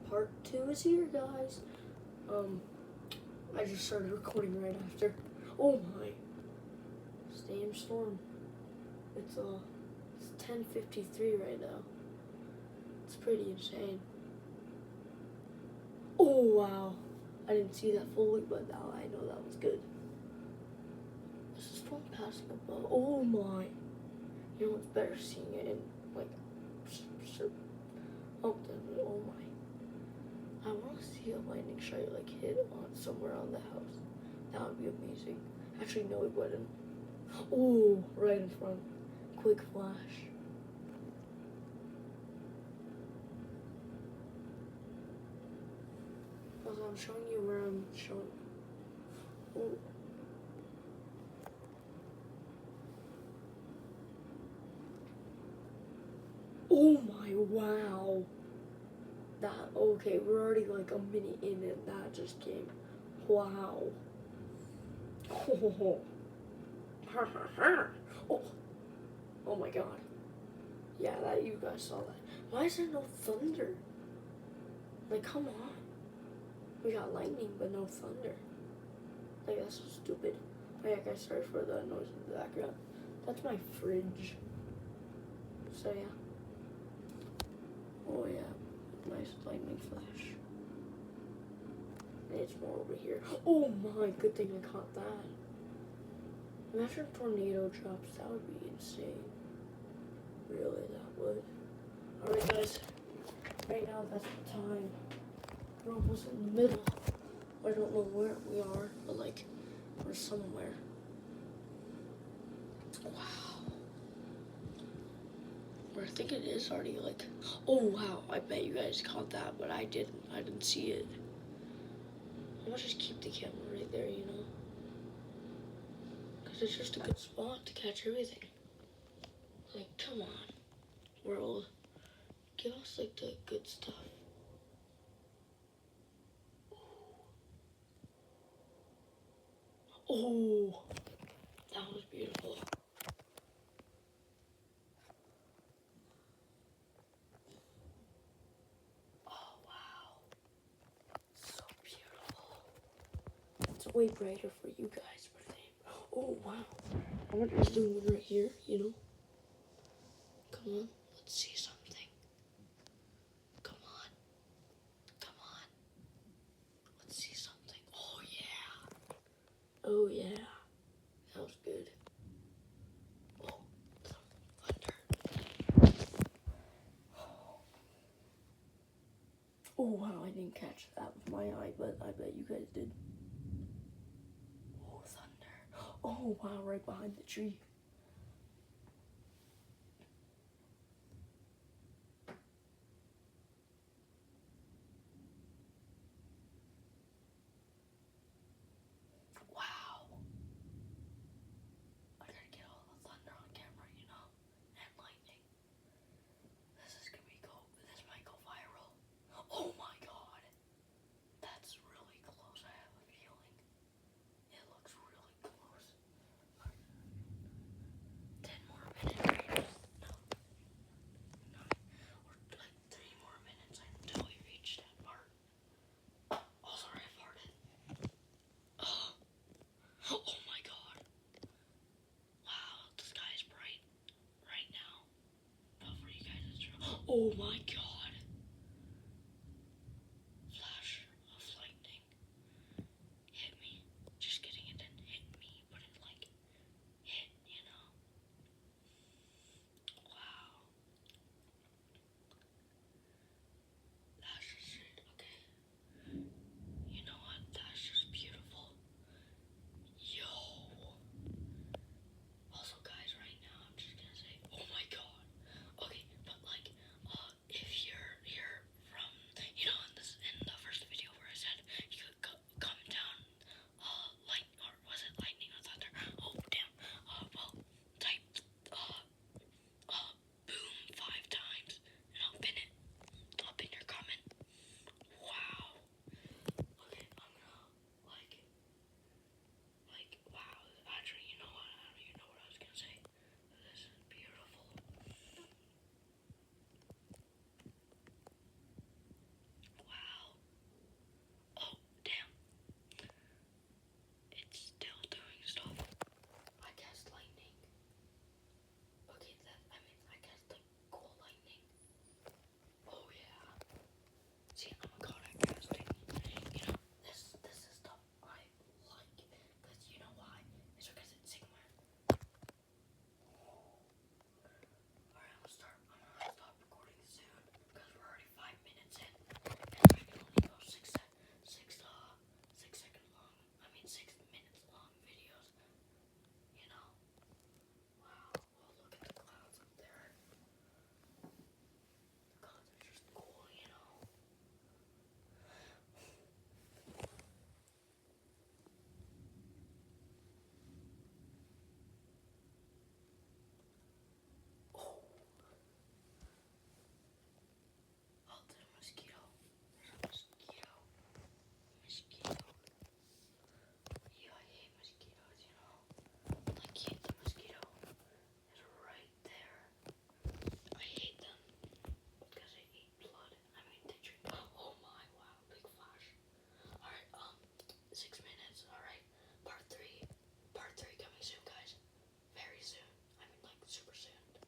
part 2 is here, guys. I just started recording right after. Oh my. Stadium Storm. It's 10:53 right now. It's pretty insane. Oh wow. I didn't see that fully, but now I know that was good. This is fun passing above. Oh my. You know what's better, seeing it in like oh my. I want to see a lightning strike like hit on somewhere on the house. That would be amazing. Actually, no, it wouldn't. Oh, right in front. Quick flash. Also, I'm showing you where I'm showing. Oh. Oh my, wow. That, okay, we're already like a minute in and that just came. Wow. Oh. Oh. Oh my god. Yeah, that you guys saw that. Why is there no thunder? Like, come on. We got lightning, but no thunder. Like, that's so stupid. Oh yeah, guys, sorry for the noise in the background. That's my fridge. So yeah. Oh yeah. Nice lightning flash. And it's more over here. Oh my, good thing I caught that. Imagine a tornado drops. That would be insane. Really, that would. Alright guys, right now that's the time. We're almost in the middle. I don't know where we are, but like, we're somewhere. Wow. Or I think it is already like, oh wow, I bet you guys caught that, but I didn't see it. I'm gonna just keep the camera right there, you know? Because it's just a good spot to catch everything. Like, come on, world. Give us like the good stuff. Oh, that was beautiful. Oh, wow. So beautiful. It's way brighter for you guys, but oh, wow. I'm gonna just zoom in right here, you know? Come on, let's see something. Come on. Come on. Let's see something. Oh, yeah. Oh, yeah. That was good. Oh, thunder. Oh, wow, I didn't catch that with my eye, but I bet you guys did. Oh, thunder. Oh, wow, right behind the tree. Wow. I gotta get all the thunder on camera, you know? And lightning. This might go viral. Oh my god. That's really close, I have a feeling. It looks really close. 10 more minutes, right? No. 9. Or like 3 more minutes until we reach that part. Oh, sorry, I farted. Oh my god. Wow, the sky is bright right now. But for you guys, it's real. Oh my god.